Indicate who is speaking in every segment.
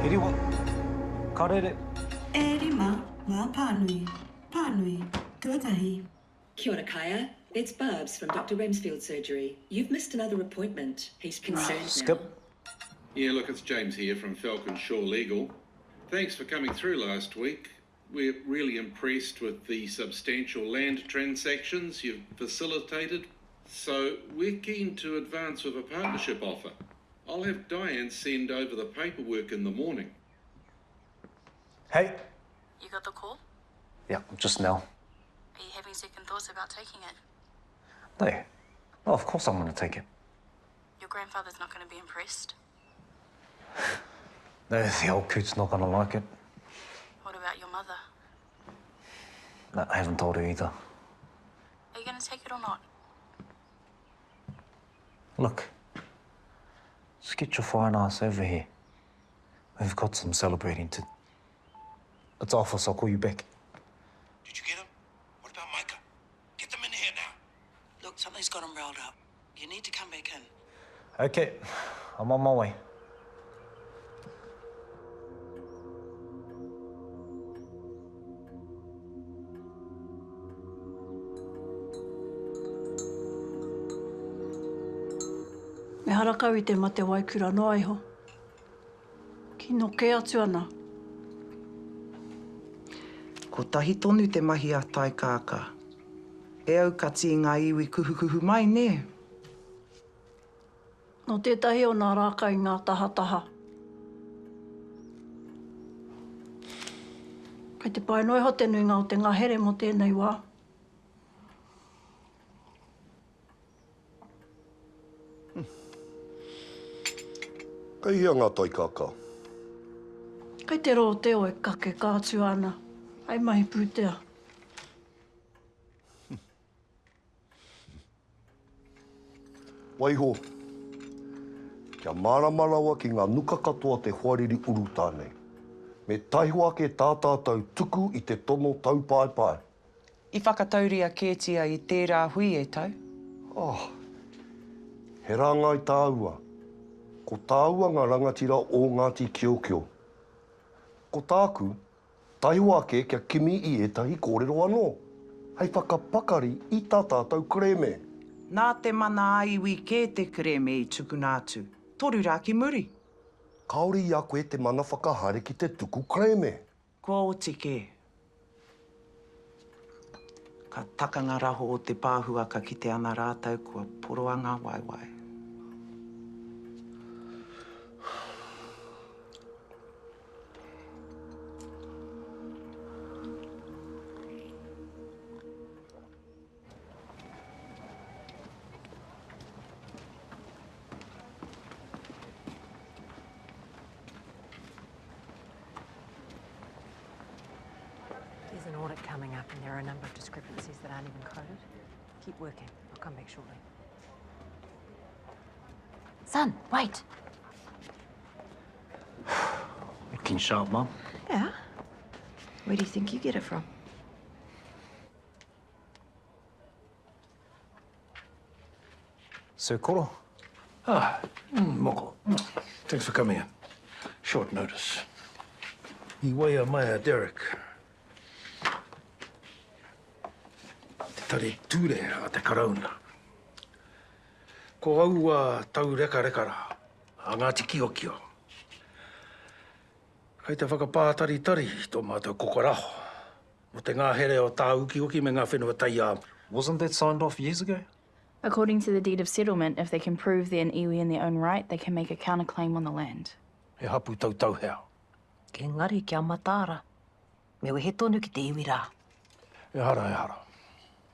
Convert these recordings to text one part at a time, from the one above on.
Speaker 1: Iriwa, karere.
Speaker 2: Rima, ngā pānui. Pānui, tuatahi.
Speaker 3: Kia ora, Kaea. It's Barbs from Dr. Remsfield's surgery. You've missed another appointment. He's concerned
Speaker 1: Skip.
Speaker 3: now.
Speaker 4: Yeah, look, it's James here from Falcon Shaw Legal. Thanks for coming through last week. We're really impressed with the substantial land transactions you've facilitated. So we're keen to advance with a partnership offer. I'll have Diane send over the paperwork in the morning.
Speaker 1: Hey.
Speaker 5: You got the call?
Speaker 1: Yeah, just now.
Speaker 5: Are you having second thoughts about taking it?
Speaker 1: No. Oh, of course I'm going to take it.
Speaker 5: Your grandfather's not going to be impressed.
Speaker 1: No, the old coot's not going to like it.
Speaker 5: What about your mother?
Speaker 1: No, I haven't told her either.
Speaker 5: Are you going to take it or not?
Speaker 1: Look. Just get your fine ass over here. We've got some celebrating to... It's office, I'll call you back.
Speaker 6: Did you get him? What about Micah? Get them in here now.
Speaker 2: Look, something's got him riled up. You need to come back in.
Speaker 1: Okay, I'm on my way.
Speaker 7: Me harakau I te mate waikura no aiho. Ki no ke atu ana.
Speaker 8: Ko tahi tonu te mahi a tai kāka. E au kati I ngā iwi kuhu mai, ne?
Speaker 7: No tētahi o nā rāka I ngā taha. Kei te pai noi ho te nuinga o te ngahere mo tēnei wā.
Speaker 6: Kei hia ngā tai kāka.
Speaker 7: Kei te ro te o e kake kātu ana. Ai mahi pūtea.
Speaker 6: Waiho, kia māramarawa ki ngā nuka katoa te huariri uru tānei. Me taihoa ke tātātau tuku I te tono taupaipai.
Speaker 8: I whakatauria kētia I tērā hui e tau.
Speaker 6: Oh, he ranga I tāua. Ko tāua ngā rangatira o Ngāti Kiokio. Ko tāku, taihoa ke kia kimi I etahi kōrero anō. Hei whakapakari I tā tātou kreme.
Speaker 8: Nā te mana aiwi kē te kreme I tukunātu. Toru rā ki muri.
Speaker 6: Kaori I a koe te mana whakahare ki te tuku kreme.
Speaker 8: Kua o tike. Ka takanga raho o te pāhuaka ki te ana rātau kua poroanga waiwai.
Speaker 9: There's an audit coming up and there are a number of discrepancies that aren't even coded. Keep working. I'll come back shortly. Son, wait.
Speaker 1: Looking sharp, Mum.
Speaker 9: Yeah? Where do you think you get it from?
Speaker 1: Sir Koro.
Speaker 10: Moko. Thanks for coming in. Short notice. I waia mai a Derek. Te tare ture a te karauna. Ko au a tau reka a Ngāti Kiokio. Kei te whakapātari tō mātou kokoraho. Mo te ngāhere o tā uki me ngā whenua tai a.
Speaker 1: Wasn't that signed off years ago?
Speaker 11: According to the deed of settlement, if they can prove they're an iwi in their own right, they can make a counterclaim on the land.
Speaker 10: He hapu tautau hea.
Speaker 9: Ke ngari kia matara. Me he tonu ki te iwi rā.
Speaker 10: E hara, e hara.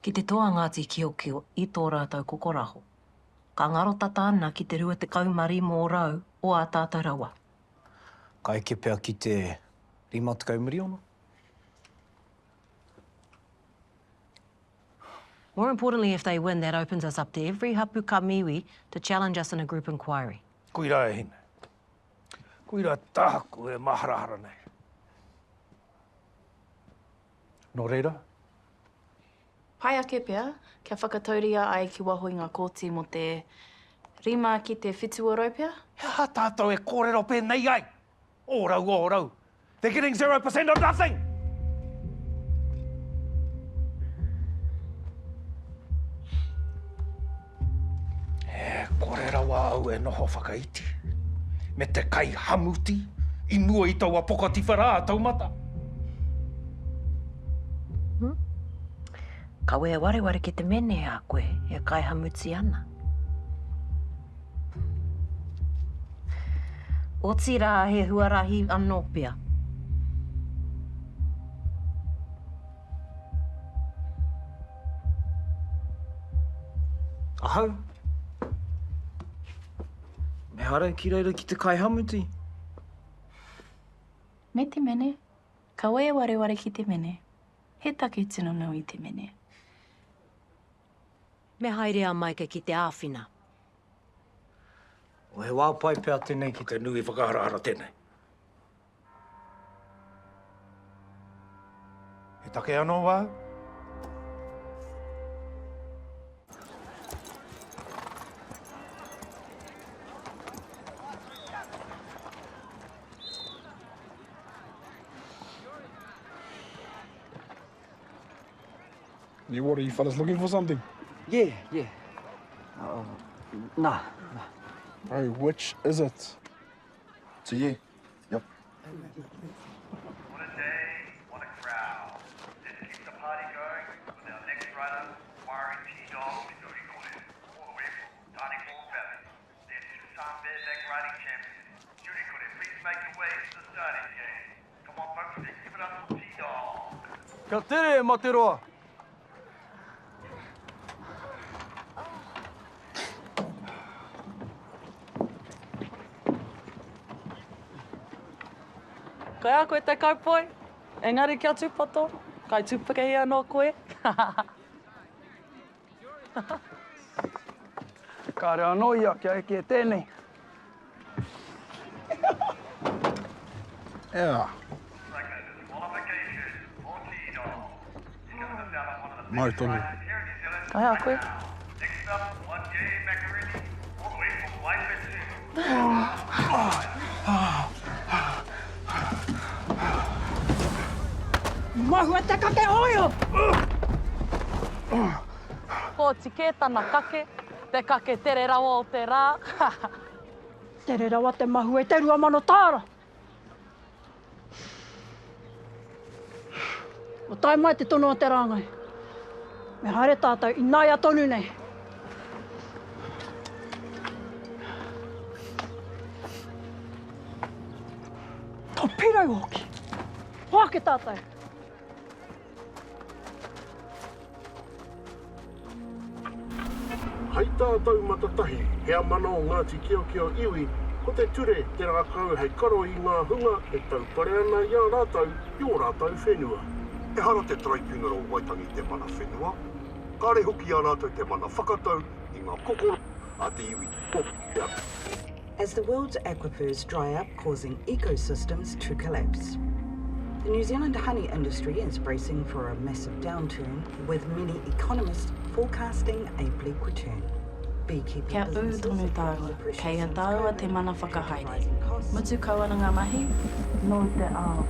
Speaker 9: Ki te toa Ngāti Kiokio i tō rātau kokoraho. Ka ngaro tata ana ki te rua te kaumarimo o rau o a tātou rawa.
Speaker 1: Ka eke pea ki te 5 kaumiri ono?
Speaker 9: More importantly, if they win, that opens us up to every hapu ka miwi to challenge us in a group inquiry.
Speaker 10: Koira e hine. Koira tāku e maharahara nei. Nō reira?
Speaker 5: Pai ake pea, kia whakatauria ai ki waho i ngā kōti mo te rima ki te whituaro pea.
Speaker 10: Ha tātou e kōrero pēnei ai. Ōrau, ōrau. They're getting 0% of nothing. E kōrera wā au e noho whakaiti. Me te kai hamuti, i mua i taua pokati whara a taumata.
Speaker 9: Ka wea wareware ki te mene a koe, e kai hamuti ana. O tira he huarahi anō pea.
Speaker 1: Ahau. Me hara ki reira ki te kai hamuti.
Speaker 5: Me te mene, ka wea wareware ki te mene. He take tino nau i te mene.
Speaker 9: Me haere a maika ki te āwhina.
Speaker 1: O he wāpai pea tēnei ki te...
Speaker 10: Te nui whakaharahara tēnei. He take anō wā?
Speaker 11: What are you fellas looking for something?
Speaker 1: Yeah. Nah.
Speaker 11: Bro, which is it?
Speaker 6: To you. Yep.
Speaker 12: What a day, what a crowd. Let's keep the party going with our next rider, MΑΟRI T-Dog Nuri Kore, all the way from Tani Falls Valley. They're two-time bareback riding champions. Nuri Kore, please make your way to the starting gate. Come on, folks, let's give it up for T-Dog.
Speaker 11: Kia tere, Materoa.
Speaker 13: Kai a koe te kaupoi, engari kia tūpato, kai tūpake ia no koe.
Speaker 11: Ka rea no ia kia eke e tēnei. Yeah. Mai tonu.
Speaker 13: Kai a koe.
Speaker 12: Next up, one J McArity, all the way from White
Speaker 7: Mahu e te kake oio!
Speaker 13: Ko tike tana kake, te kake tere rawa o te rā.
Speaker 7: Tere rawa te mahu e te rua mano tāra. O tai mai te tono o te rāngai. Me haere tātou i nāia tonu nei. Tō pirau hoki. Hoake tātou.
Speaker 6: Hei tātou matatahi, hea mana o Ngāti Kiokio iwi, ko te ture te rākau hei karo i ngā hunga e tau pare ana i a rātou, i o rātou whenua. E hara te traipuna o waitangi te mana whenua, kāre hoki a rātou te mana whakatau i ngā kokoro a te iwi.
Speaker 14: As the world's aquifers dry up, causing ecosystems to collapse. The New Zealand honey industry is bracing for a massive downturn, with many economists forecasting a bleak return.
Speaker 5: Kia ū tonu tāua, kei a tāua te mana whakahaere. Mutu kawana ngā mahi, no te ao.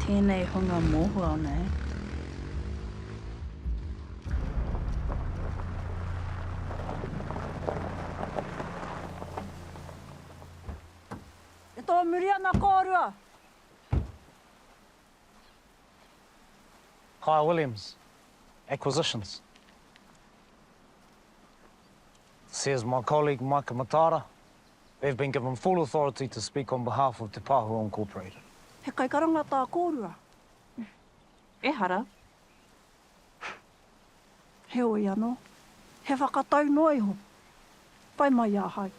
Speaker 7: Tēnei hunga mōhua nei. E tō muri ana kōrua.
Speaker 1: Kaea Williams, Acquisitions. Says my colleague Mike Matara, they've been given full authority to speak on behalf of Te Pāhua Incorporated.
Speaker 7: He kai karanga tā kōrua.
Speaker 5: E hara.
Speaker 7: He oi anō. He whakatau no iho. Pai mai a hai.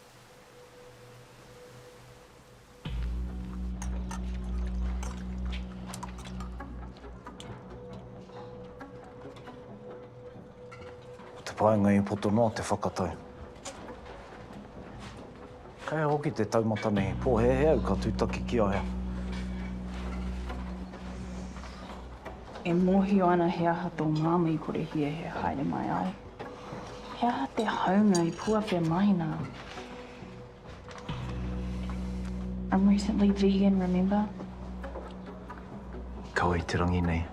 Speaker 1: Te paenga I poto noa te whakatau. Kei hoki te taumata nei, pō he au ka tūtaki ki aia.
Speaker 5: E mōhio ana he aha tō māma I kore hia he haere mai ai. He aha te haunga I puawhia mahina. I'm recently vegan, remember?
Speaker 1: Kaua I te rangi nei.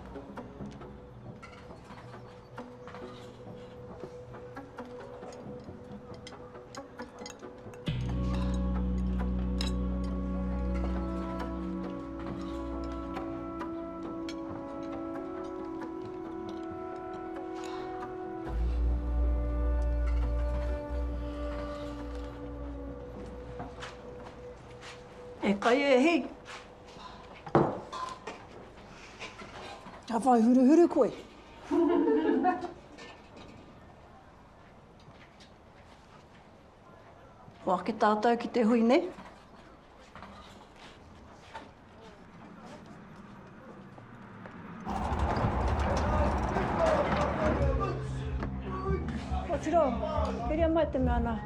Speaker 7: E kai e hei. Ka whai huru koe. Wake tātou ki te hui ne. O tiro, heria mai te mea ana.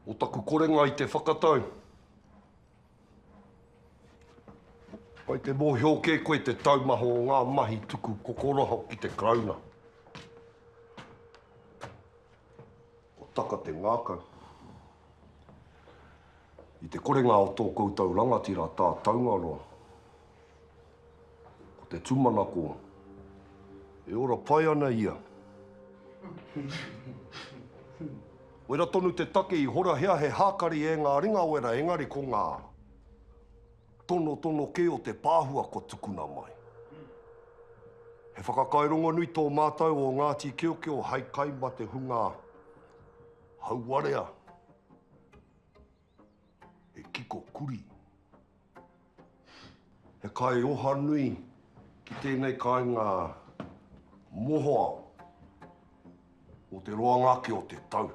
Speaker 6: O taku korenga I te whakatau. Pai te mōhio ke koe te taumaho o ngā mahi tuku kokoroho ki te krauna. O taka te ngākau. I te korenga o tō koutou rangatira tā taungaroa. Ko te tūmanako. E ora pai ana ia. Wera tonu te take I hora hea he hākari e ngā ringa wera engari ko ngā tono ke o te pāhua ko tukuna mai. He whakakairongo nui tō mātou o Ngāti Kiokio hei kai ma te hunga hauarea. He kiko kuri. He kai oha nui ki tēnei kai ngā mohoao. o te roa ngāki o te tau.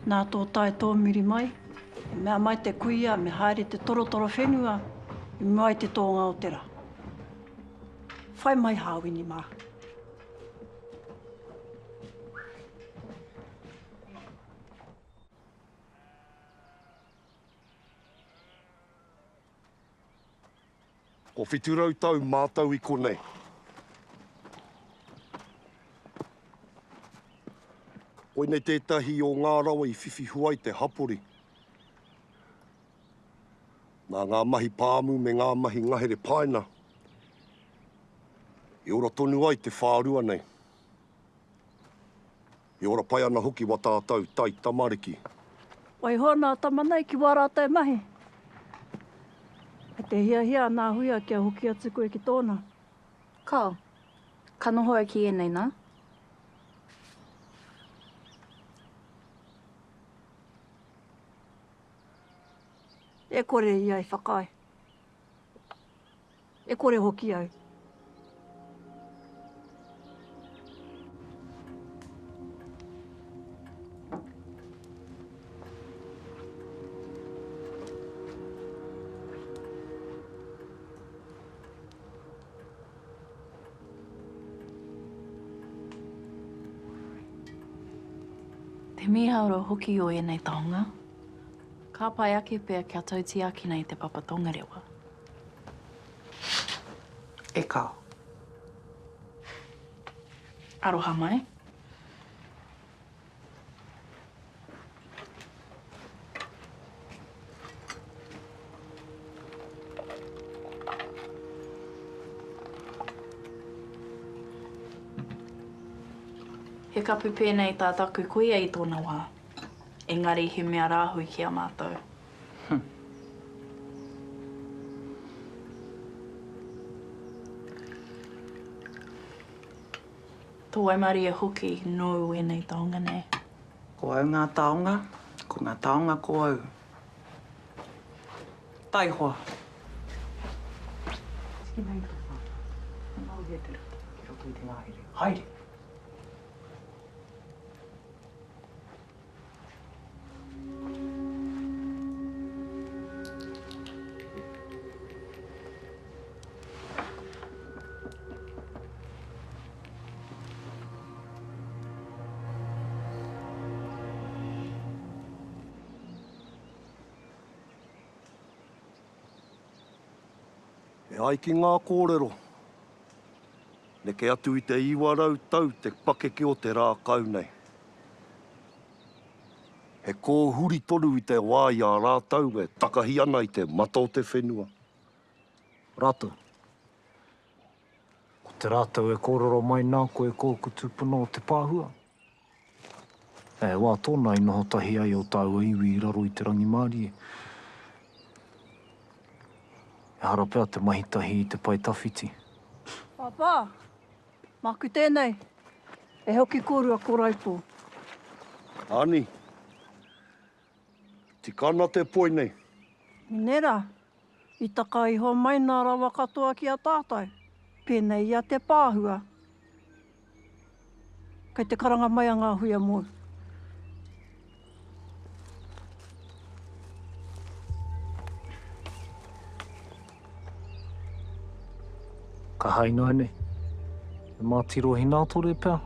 Speaker 7: Nā tō tae tōmiri mai, mea mai te kuia, me haere te torotoro whenua, i mai te tō Ngāotera. Whai mai hāwini mā.
Speaker 6: Ko whiturau tau mātau i konei. Koinei tētahi o ngā rawa i whiwhihuai te hapori. Nā ngā mahi pāmu me ngā mahi ngahere paina. I ora tonu ai te whārua nei. I ora pai ana hoki wa tātou tai tamariki.
Speaker 7: Wai hona tamanai ki wārātai mahi. E te hia nā huia kia hoki atu koe ki tōna.
Speaker 5: Ka, ka noho ai ki enei nā?
Speaker 7: E kore ia i whakai. E kore hoki au.
Speaker 5: Te mihaoro hoki o enei taonga. Ka pai ake pēr kia tauti aki nei te papatonga rewa.
Speaker 8: E kao.
Speaker 5: Aroha mai. He kapu pēnei tā taku kuia i tōna wā. Engari he mea rāhui ki a mātou. Tō Waimari e hoki nō e nei taonga nei.
Speaker 8: Ko au ngā taonga, ko ngā taonga ko au. Tai hoa. Tiki nei rā. Nau he te ruta, ki roto i te ngāhere. Haere.
Speaker 6: E ai ki ngā kōrero. Neke atu i te iwarau tau te pakeke o te rā kau nei. He kōhuri toru i te wāia rātau e takahi ana i te mata o te whenua.
Speaker 1: Rātou. Ko te rātou e kōrero mai nā koe kōku tūpuna o te pāhua. E wā tōna i noho tahi ai o tāua iwi i raro i te rangi Māori e. E harapea te mahitahi i te pai tawhiti.
Speaker 7: Papa, maku tēnei. E hoki kōrua ko raipō.
Speaker 6: Ani, tikana te poi nei.
Speaker 7: Minera, i taka iho mai nā rawa katoa ki a tātai. Pēnei ia te pāhua. Kei te karanga mai a ngā huia mō.
Speaker 1: Ka haina ane. E mātiro hi nā tore pēr.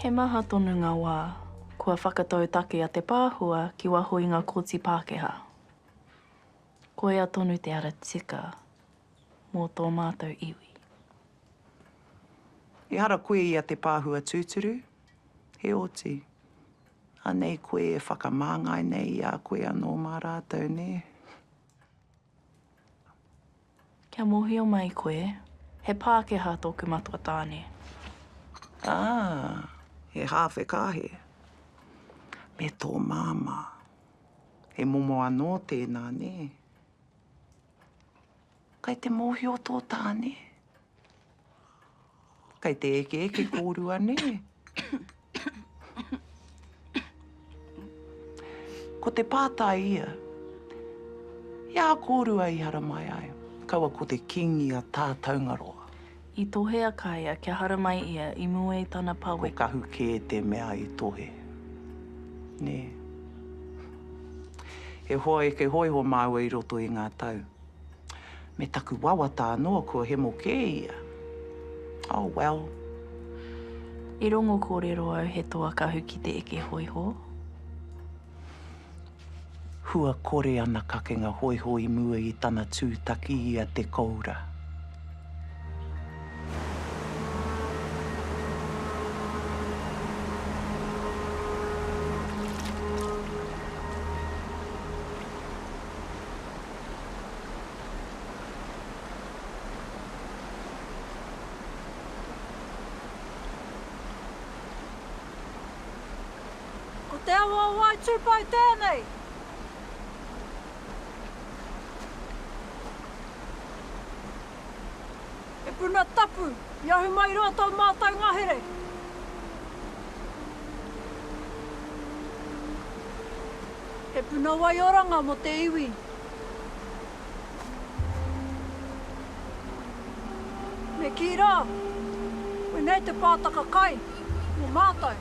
Speaker 5: He maha tonu ngā wā, kua whakatau take a te pāhua ki waho i ngā kōti Pākehā. Koe a tonu te ara tika mō tō mātou iwi.
Speaker 8: I hara koe i a te pāhua tūturu, he oti. Anei koe e whakamāngai nei i a koe anō mā rātou ne.
Speaker 5: Kia mohi o mai koe, he Pākehā tōku matua tāne.
Speaker 8: He hāwhe kāhe. Me tō māma. He momo anō tēnā, ne? Kai te mōhi o tō tāne. Kai te eke kōrua, ne? Ko te pātai ia, ia kōrua I hara mai ai. Kaua ko te kingi a tā taungaroa.
Speaker 5: I tohea Kaea, kia hara mai ia I mua I tana pawe.
Speaker 8: Ko kahu ke te mea I tohe. Ne. He hoa ke hoi ho māua I roto I ngā tau. Me taku wawata anō kua he mo ke ia. Oh, well.
Speaker 5: I rongo kōrero au he toa kahu ki te eke hoiho.
Speaker 8: Hua kore ana kakenga hoiho I mua I tana tūtaki ia te koura.
Speaker 7: Ko te awa wai tūpai tēnei. E puna tapu, I ahu mai roa tau mātai ngahere. E puna wai oranga mo te iwi. Me ki rā, wenei te pātaka kai, mo mātai.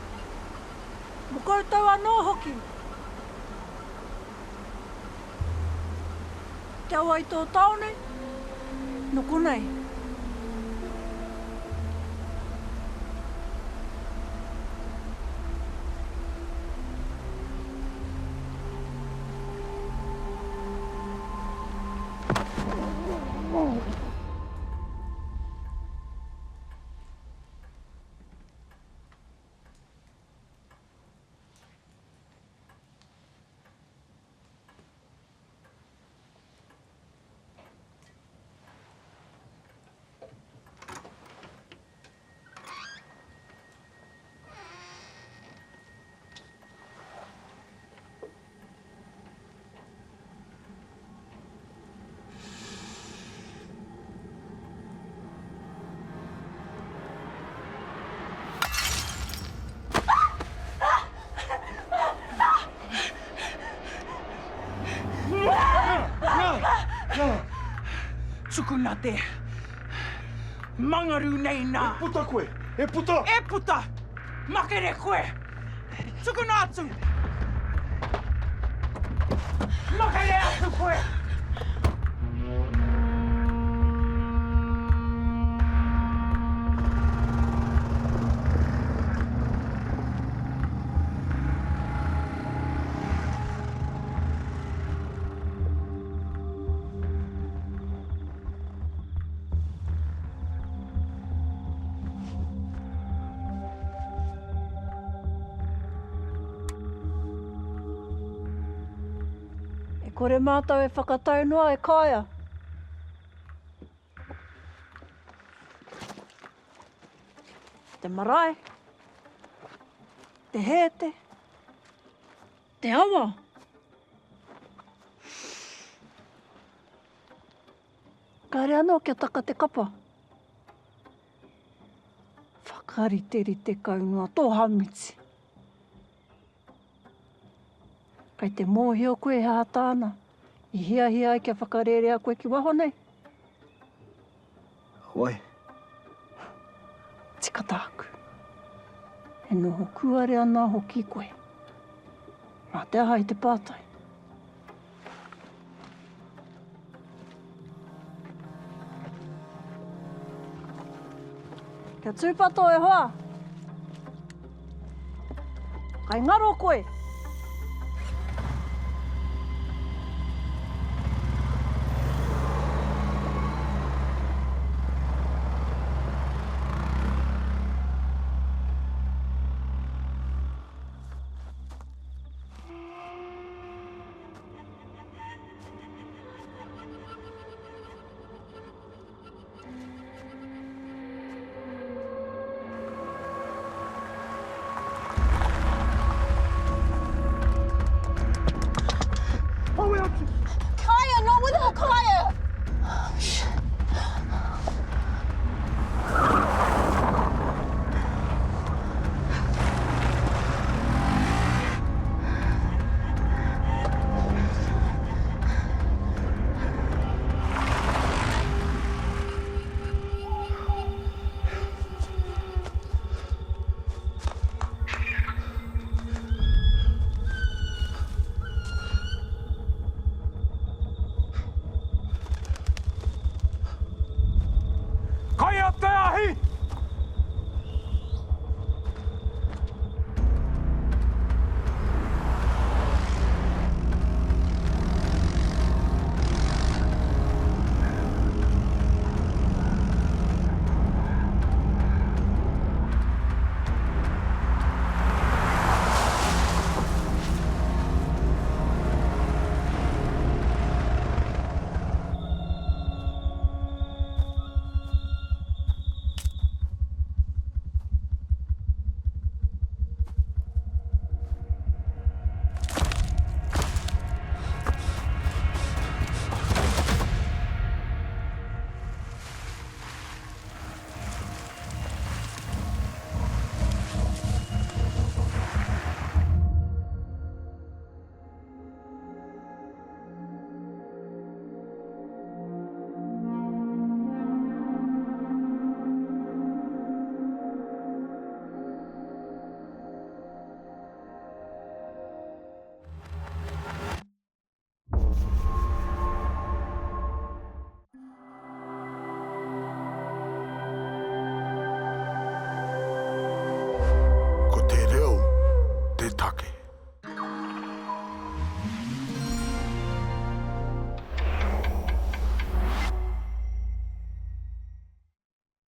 Speaker 7: Mo koutou anō hoki. Te awa I tō taone, no konei.
Speaker 8: Tukuna te. Mangaru nei nā.
Speaker 6: E puta koe! E puta!
Speaker 8: E puta! Makere koe! Tukuna atu! Makere atu koe!
Speaker 7: Kore mātou e whakatau noa e Kaea. Te marae. Te hete. Te awa. Kāre anō kia taka te kapa. Whakariteri te kaunua tō hamitsi. Kai te mōhio koe hea tāna, I hia ai kia whakarerea koe ki waho nei.
Speaker 1: Oi.
Speaker 7: Tika tāku. E noho kuare ana hoki koe. Mā te aha I te pātai. Kia tūpato e hoa. Kai ngaro koe.